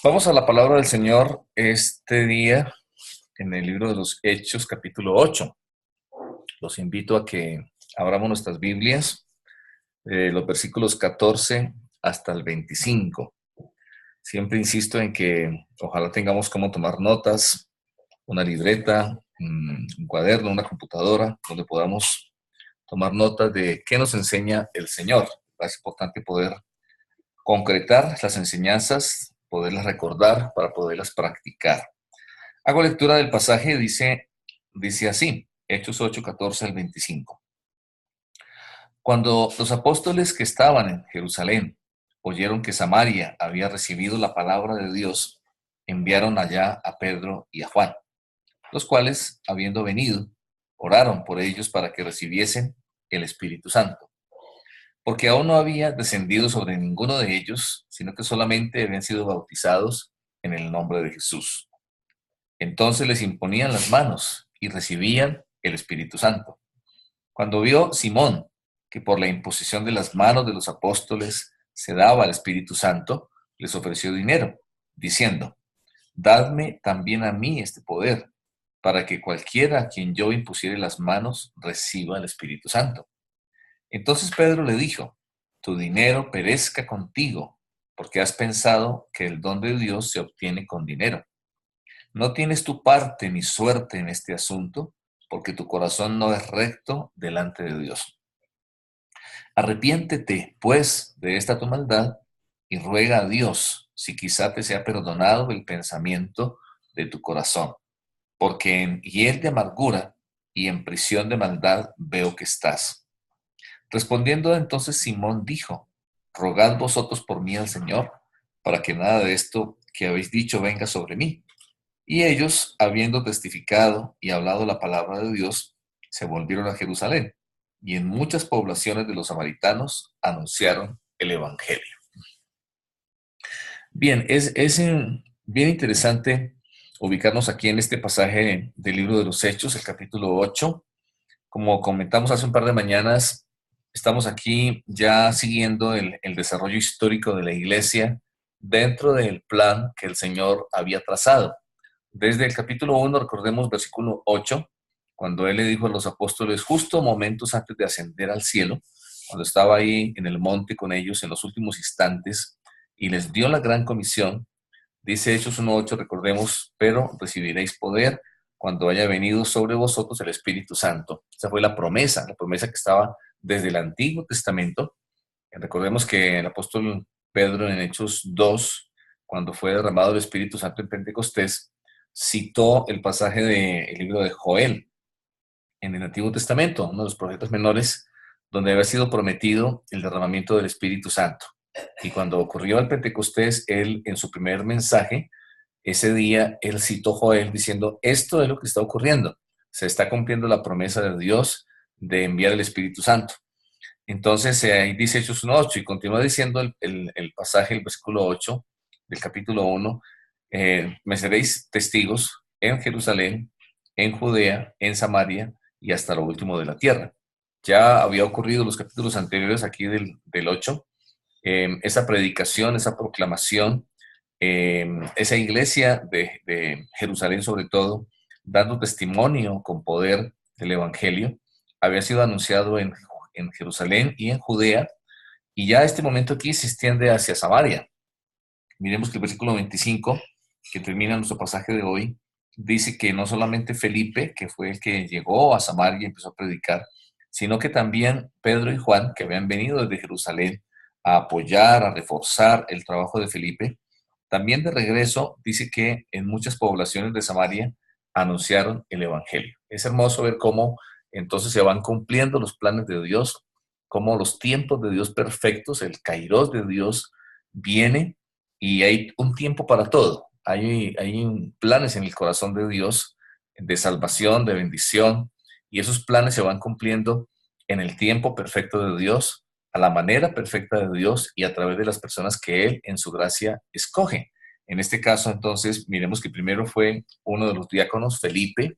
Vamos a la palabra del Señor este día en el libro de los Hechos, capítulo 8. Los invito a que abramos nuestras Biblias, los versículos 14 hasta el 25. Siempre insisto en que ojalá tengamos cómo tomar notas, una libreta, un cuaderno, una computadora, donde podamos tomar notas de qué nos enseña el Señor. Es importante poder concretar las enseñanzas, poderlas recordar para poderlas practicar. Hago lectura del pasaje, dice así, Hechos 8, 14 al 25. Cuando los apóstoles que estaban en Jerusalén oyeron que Samaria había recibido la palabra de Dios, enviaron allá a Pedro y a Juan, los cuales, habiendo venido, oraron por ellos para que recibiesen el Espíritu Santo, porque aún no había descendido sobre ninguno de ellos, sino que solamente habían sido bautizados en el nombre de Jesús. Entonces les imponían las manos y recibían el Espíritu Santo. Cuando vio Simón que por la imposición de las manos de los apóstoles se daba el Espíritu Santo, les ofreció dinero, diciendo: dadme también a mí este poder, para que cualquiera a quien yo impusiere las manos reciba el Espíritu Santo. Entonces Pedro le dijo: tu dinero perezca contigo, porque has pensado que el don de Dios se obtiene con dinero. No tienes tu parte ni suerte en este asunto, porque tu corazón no es recto delante de Dios. Arrepiéntete, pues, de esta tu maldad y ruega a Dios si quizá te sea perdonado el pensamiento de tu corazón, porque en hiel de amargura y en prisión de maldad veo que estás. Respondiendo entonces Simón dijo: rogad vosotros por mí al Señor, para que nada de esto que habéis dicho venga sobre mí. Y ellos, habiendo testificado y hablado la palabra de Dios, se volvieron a Jerusalén, y en muchas poblaciones de los samaritanos anunciaron el Evangelio. Bien, es bien interesante ubicarnos aquí en este pasaje del libro de los Hechos, el capítulo 8. Como comentamos hace un par de mañanas, estamos aquí ya siguiendo el desarrollo histórico de la iglesia dentro del plan que el Señor había trazado. Desde el capítulo 1, recordemos versículo 8, cuando Él le dijo a los apóstoles, justo momentos antes de ascender al cielo, cuando estaba ahí en el monte con ellos en los últimos instantes, y les dio la gran comisión, dice Hechos 1:8, recordemos, pero recibiréis poder cuando haya venido sobre vosotros el Espíritu Santo. Esa fue la promesa que estaba desde el Antiguo Testamento. Recordemos que el apóstol Pedro en Hechos 2, cuando fue derramado el Espíritu Santo en Pentecostés, citó el pasaje del libro de Joel en el Antiguo Testamento, uno de los profetas menores, donde había sido prometido el derramamiento del Espíritu Santo. Y cuando ocurrió el Pentecostés, él en su primer mensaje, ese día, él citó Joel diciendo: esto es lo que está ocurriendo. Se está cumpliendo la promesa de Dios de enviar el Espíritu Santo. Entonces, ahí dice Hechos 1:8 y continúa diciendo el pasaje, el versículo 8 del capítulo 1, me seréis testigos en Jerusalén, en Judea, en Samaria y hasta lo último de la tierra. Ya había ocurrido los capítulos anteriores aquí del 8, esa predicación, esa proclamación, esa iglesia de Jerusalén sobre todo, dando testimonio con poder del Evangelio, había sido anunciado en Jerusalén y en Judea, y ya este momento aquí se extiende hacia Samaria. Miremos que el versículo 25, que termina nuestro pasaje de hoy, dice que no solamente Felipe, que fue el que llegó a Samaria y empezó a predicar, sino que también Pedro y Juan, que habían venido desde Jerusalén a apoyar, a reforzar el trabajo de Felipe, también de regreso dice que en muchas poblaciones de Samaria anunciaron el Evangelio. Es hermoso ver cómo entonces se van cumpliendo los planes de Dios, cómo los tiempos de Dios perfectos, el kairos de Dios viene, y hay un tiempo para todo. Hay planes en el corazón de Dios de salvación, de bendición, y esos planes se van cumpliendo en el tiempo perfecto de Dios, a la manera perfecta de Dios y a través de las personas que Él en su gracia escoge. En este caso, entonces, miremos que primero fue uno de los diáconos, Felipe,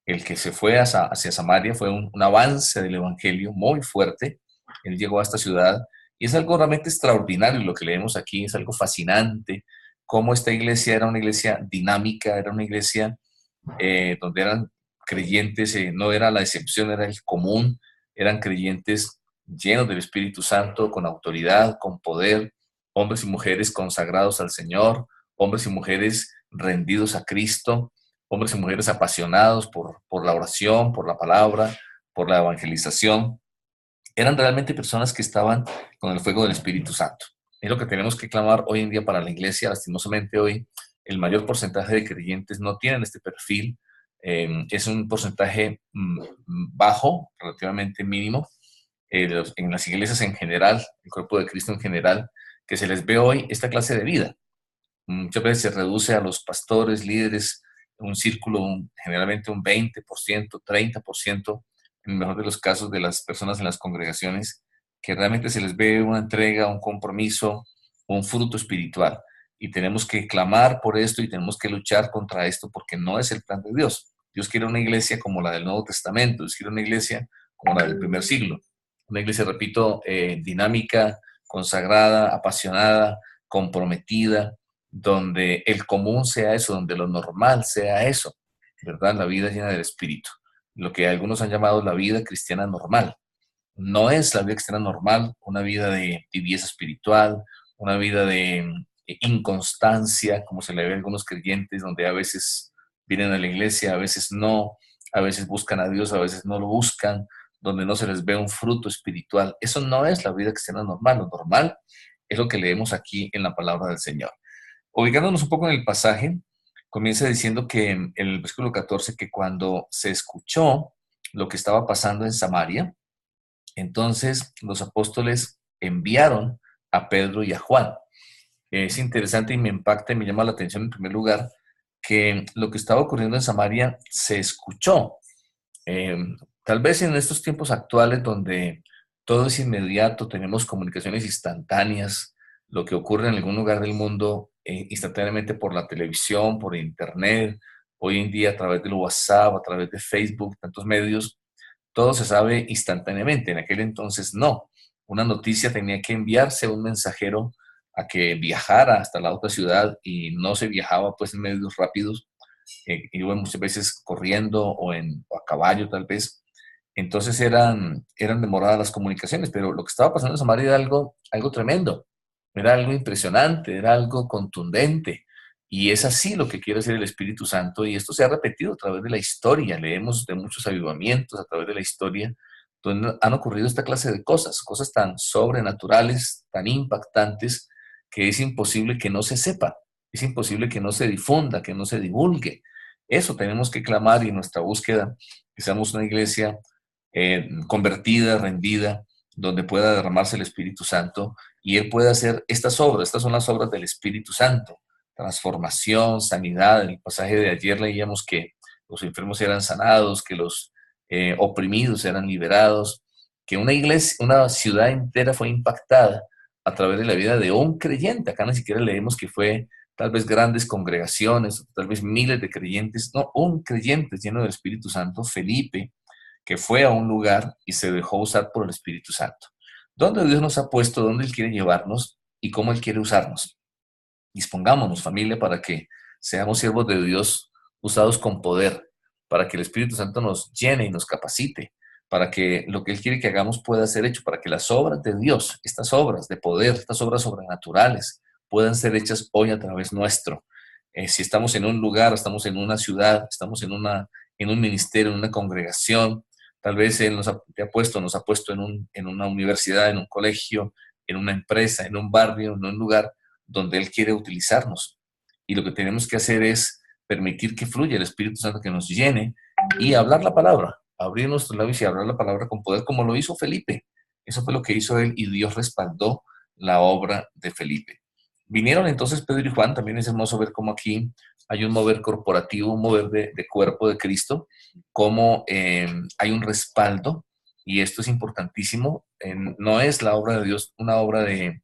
el que se fue hacia Samaria. Fue un avance del Evangelio muy fuerte. Él llegó a esta ciudad y es algo realmente extraordinario lo que leemos aquí, es algo fascinante, cómo esta iglesia era una iglesia dinámica, era una iglesia donde eran creyentes, no era la excepción, era el común, eran creyentes llenos del Espíritu Santo, con autoridad, con poder, hombres y mujeres consagrados al Señor, hombres y mujeres rendidos a Cristo, hombres y mujeres apasionados por la oración, por la palabra, por la evangelización. Eran realmente personas que estaban con el fuego del Espíritu Santo. Es lo que tenemos que clamar hoy en día para la iglesia. Lastimosamente hoy el mayor porcentaje de creyentes no tienen este perfil. Es un porcentaje bajo, relativamente mínimo, en las iglesias en general, el cuerpo de Cristo en general, que se les ve hoy esta clase de vida. Muchas veces se reduce a los pastores, líderes, un círculo, generalmente un 20%, 30%, en el mejor de los casos, de las personas en las congregaciones, que realmente se les ve una entrega, un compromiso, un fruto espiritual. Y tenemos que clamar por esto y tenemos que luchar contra esto porque no es el plan de Dios. Dios quiere una iglesia como la del Nuevo Testamento, Dios quiere una iglesia como la del primer siglo. Una iglesia, repito, dinámica, consagrada, apasionada, comprometida, donde el común sea eso, donde lo normal sea eso, ¿verdad? La vida llena del Espíritu. Lo que algunos han llamado la vida cristiana normal. No es la vida cristiana normal una vida de tibieza espiritual, una vida de inconstancia, como se le ve a algunos creyentes, donde a veces vienen a la iglesia, a veces no, a veces buscan a Dios, a veces no lo buscan, donde no se les ve un fruto espiritual. Eso no es la vida cristiana normal. Lo normal es lo que leemos aquí en la palabra del Señor. Ubicándonos un poco en el pasaje, comienza diciendo que en el versículo 14, que cuando se escuchó lo que estaba pasando en Samaria, entonces los apóstoles enviaron a Pedro y a Juan. Es interesante y me impacta y me llama la atención en primer lugar que lo que estaba ocurriendo en Samaria se escuchó. Eh, Tal vez en estos tiempos actuales donde todo es inmediato, tenemos comunicaciones instantáneas, lo que ocurre en algún lugar del mundo instantáneamente por la televisión, por internet, hoy en día a través del WhatsApp, a través de Facebook, tantos medios, todo se sabe instantáneamente. En aquel entonces no. Una noticia tenía que enviarse a un mensajero a que viajara hasta la otra ciudad y no se viajaba pues en medios rápidos, iban muchas veces corriendo o a caballo tal vez. Entonces eran demoradas las comunicaciones, pero lo que estaba pasando en Samaria era algo tremendo, era algo impresionante, era algo contundente. Y es así lo que quiere hacer el Espíritu Santo, y esto se ha repetido a través de la historia. Leemos de muchos avivamientos a través de la historia, donde han ocurrido esta clase de cosas, cosas tan sobrenaturales, tan impactantes, que es imposible que no se sepa, es imposible que no se difunda, que no se divulgue. Eso tenemos que clamar, y en nuestra búsqueda, que seamos una iglesia convertida, rendida, donde pueda derramarse el Espíritu Santo y Él puede hacer estas obras. Estas son las obras del Espíritu Santo: transformación, sanidad. En el pasaje de ayer leíamos que los enfermos eran sanados, que los oprimidos eran liberados, que una iglesia, una ciudad entera fue impactada a través de la vida de un creyente. Acá ni siquiera leemos que fue tal vez grandes congregaciones, tal vez miles de creyentes, no, un creyente lleno del Espíritu Santo, Felipe, que fue a un lugar y se dejó usar por el Espíritu Santo. ¿Dónde Dios nos ha puesto? ¿Dónde Él quiere llevarnos? ¿Y cómo Él quiere usarnos? Dispongámonos, familia, para que seamos siervos de Dios usados con poder, para que el Espíritu Santo nos llene y nos capacite, para que lo que Él quiere que hagamos pueda ser hecho, para que las obras de Dios, estas obras de poder, estas obras sobrenaturales, puedan ser hechas hoy a través nuestro. Si estamos en un lugar, estamos en una ciudad, estamos en un ministerio, en una congregación, tal vez Él nos ha puesto en una universidad, en un colegio, en una empresa, en un barrio, en un lugar donde Él quiere utilizarnos. Y lo que tenemos que hacer es permitir que fluya el Espíritu Santo, que nos llene, y hablar la palabra, abrir nuestros labios y hablar la palabra con poder, como lo hizo Felipe. Eso fue lo que hizo él, y Dios respaldó la obra de Felipe. Vinieron entonces Pedro y Juan. También es hermoso ver cómo aquí hay un mover corporativo, un mover de cuerpo de Cristo, cómo hay un respaldo, y esto es importantísimo. No es la obra de Dios una obra de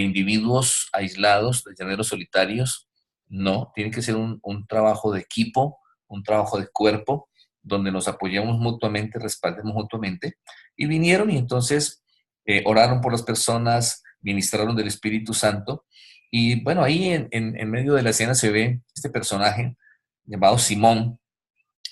individuos aislados, de llaneros solitarios. No, tiene que ser un trabajo de equipo, un trabajo de cuerpo, donde nos apoyemos mutuamente, respaldemos mutuamente. Y vinieron y entonces oraron por las personas, ministraron del Espíritu Santo, Y bueno, ahí en medio de la escena se ve este personaje llamado Simón.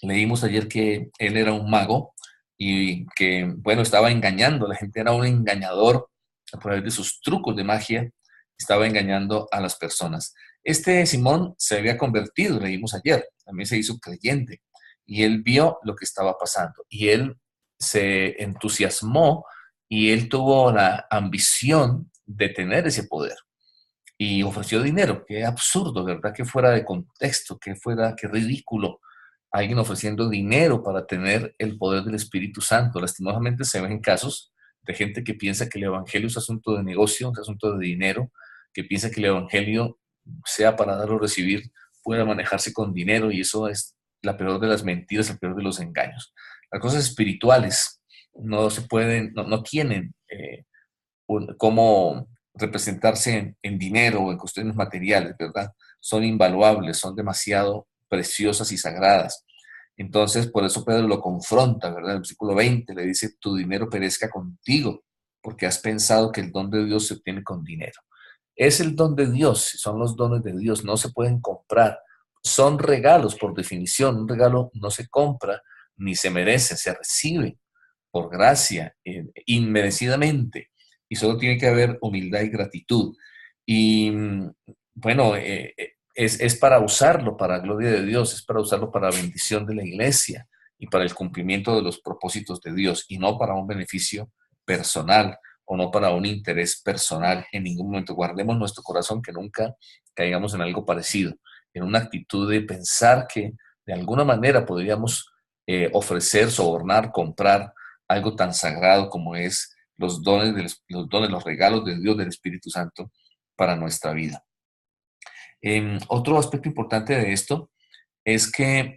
Leímos ayer que él era un mago y que, bueno, estaba engañando, la gente era un engañador a través de sus trucos de magia, estaba engañando a las personas. Este Simón se había convertido, leímos ayer, también se hizo creyente y él vio lo que estaba pasando y él se entusiasmó y él tuvo la ambición de tener ese poder y ofreció dinero. Qué absurdo, ¿verdad? Que fuera de contexto, que fuera, qué ridículo. Alguien ofreciendo dinero para tener el poder del Espíritu Santo. Lastimosamente se ven casos de gente que piensa que el Evangelio es asunto de negocio, es asunto de dinero, que piensa que el Evangelio, sea para dar o recibir, puede manejarse con dinero y eso es la peor de las mentiras, el peor de los engaños. Las cosas espirituales no se pueden, no tienen cómo representarse en dinero o en cuestiones materiales, ¿verdad? Son invaluables, son demasiado preciosas y sagradas. Entonces, por eso Pedro lo confronta, ¿verdad? En el versículo 20 le dice, tu dinero perezca contigo, porque has pensado que el don de Dios se obtiene con dinero. Es el don de Dios, son los dones de Dios, no se pueden comprar. Son regalos por definición, un regalo no se compra ni se merece, se recibe por gracia, inmerecidamente, y solo tiene que haber humildad y gratitud. Y bueno, es para usarlo para gloria de Dios, es para usarlo para bendición de la iglesia y para el cumplimiento de los propósitos de Dios, y no para un beneficio personal o no para un interés personal en ningún momento. Guardemos nuestro corazón que nunca caigamos en algo parecido, en una actitud de pensar que de alguna manera podríamos ofrecer, sobornar, comprar algo tan sagrado como es los regalos de Dios del Espíritu Santo para nuestra vida. Otro aspecto importante de esto es que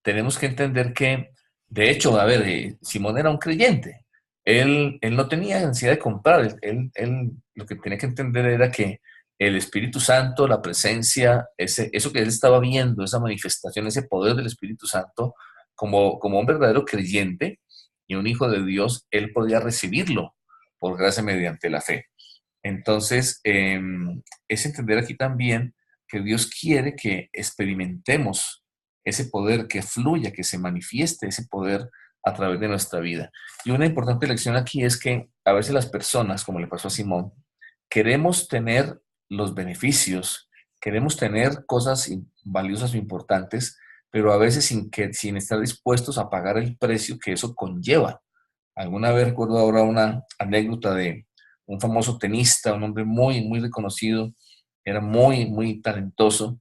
tenemos que entender que, de hecho, a ver, Simón era un creyente. Él no tenía necesidad de comprar. Él lo que tenía que entender era que el Espíritu Santo, la presencia, eso que él estaba viendo, esa manifestación, ese poder del Espíritu Santo, como un verdadero creyente y un hijo de Dios, él podía recibirlo por gracia mediante la fe. Entonces, es entender aquí también que Dios quiere que experimentemos ese poder, que fluya, que se manifieste ese poder a través de nuestra vida. Y una importante lección aquí es que a veces las personas, como le pasó a Simón, queremos tener los beneficios, queremos tener cosas valiosas o importantes, pero a veces sin estar dispuestos a pagar el precio que eso conlleva. Alguna vez recuerdo ahora una anécdota de un famoso tenista, un hombre muy, muy reconocido, era muy, muy talentoso,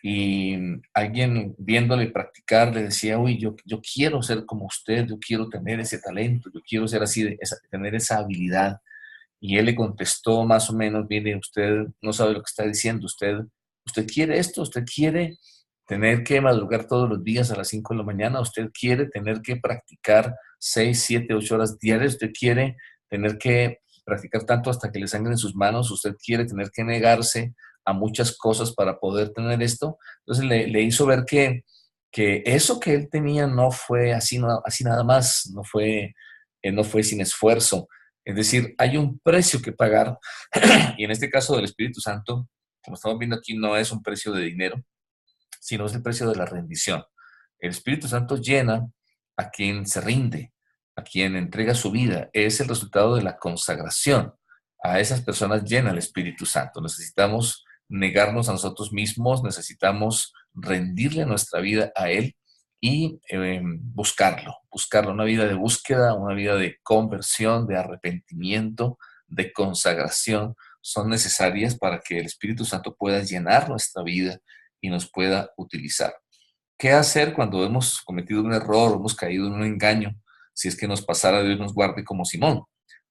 y alguien viéndole practicar le decía, uy, yo quiero ser como usted, yo quiero tener ese talento, yo quiero ser así, tener esa habilidad. Y él le contestó más o menos, mire, usted no sabe lo que está diciendo, usted quiere esto, usted quiere tener que madrugar todos los días a las 5 de la mañana, usted quiere tener que practicar 6 7 8 horas diarias, usted quiere tener que practicar tanto hasta que le sangren sus manos, usted quiere tener que negarse a muchas cosas para poder tener esto. Entonces le hizo ver que eso que él tenía no fue así, así nada más, no fue sin esfuerzo. Es decir, hay un precio que pagar y en este caso del Espíritu Santo, como estamos viendo aquí, no es un precio de dinero, sino es el precio de la rendición. El Espíritu Santo llena a quien se rinde, a quien entrega su vida. Es el resultado de la consagración. A esas personas llena el Espíritu Santo. Necesitamos negarnos a nosotros mismos, necesitamos rendirle nuestra vida a Él y buscarlo, una vida de búsqueda, una vida de conversión, de arrepentimiento, de consagración, son necesarias para que el Espíritu Santo pueda llenar nuestra vida y nos pueda utilizar. ¿Qué hacer cuando hemos cometido un error, hemos caído en un engaño? Si es que nos pasara, Dios nos guarde como Simón.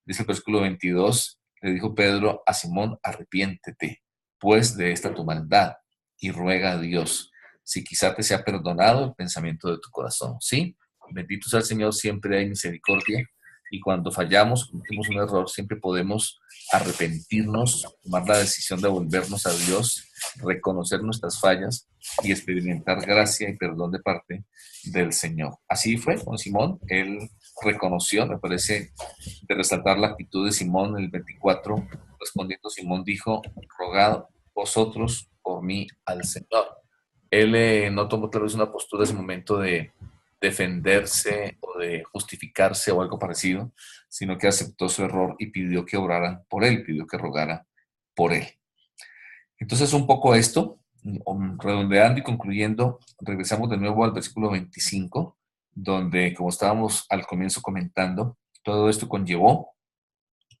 Dice el versículo 22, le dijo Pedro a Simón, arrepiéntete, pues de esta tu maldad, y ruega a Dios, si quizá te sea perdonado el pensamiento de tu corazón. ¿Sí? Bendito sea el Señor, siempre hay misericordia, y cuando fallamos, cometimos un error, siempre podemos arrepentirnos, tomar la decisión de volvernos a Dios, reconocer nuestras fallas y experimentar gracia y perdón de parte del Señor. Así fue con Simón, él reconoció, me parece de resaltar la actitud de Simón en el 24, Respondiendo Simón dijo, rogad vosotros por mí al Señor. Él no tomó tal vez una postura en ese momento de defenderse o de justificarse o algo parecido, sino que aceptó su error y pidió que oraran por él, pidió que rogara por él. Entonces, un poco esto, redondeando y concluyendo, regresamos de nuevo al versículo 25, donde, como estábamos al comienzo comentando, todo esto conllevó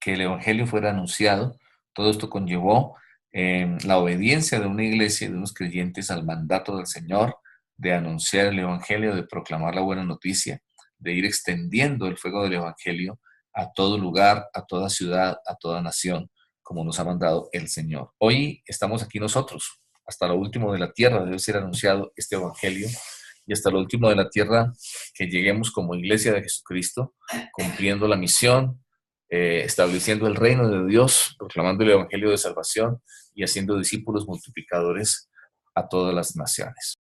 que el Evangelio fuera anunciado, todo esto conllevó la obediencia de una iglesia, de unos creyentes al mandato del Señor, de anunciar el Evangelio, de proclamar la buena noticia, de ir extendiendo el fuego del Evangelio a todo lugar, a toda ciudad, a toda nación, como nos ha mandado el Señor. Hoy estamos aquí nosotros, hasta lo último de la tierra debe ser anunciado este Evangelio y hasta lo último de la tierra que lleguemos como iglesia de Jesucristo, cumpliendo la misión, estableciendo el reino de Dios, proclamando el Evangelio de salvación y haciendo discípulos multiplicadores a todas las naciones.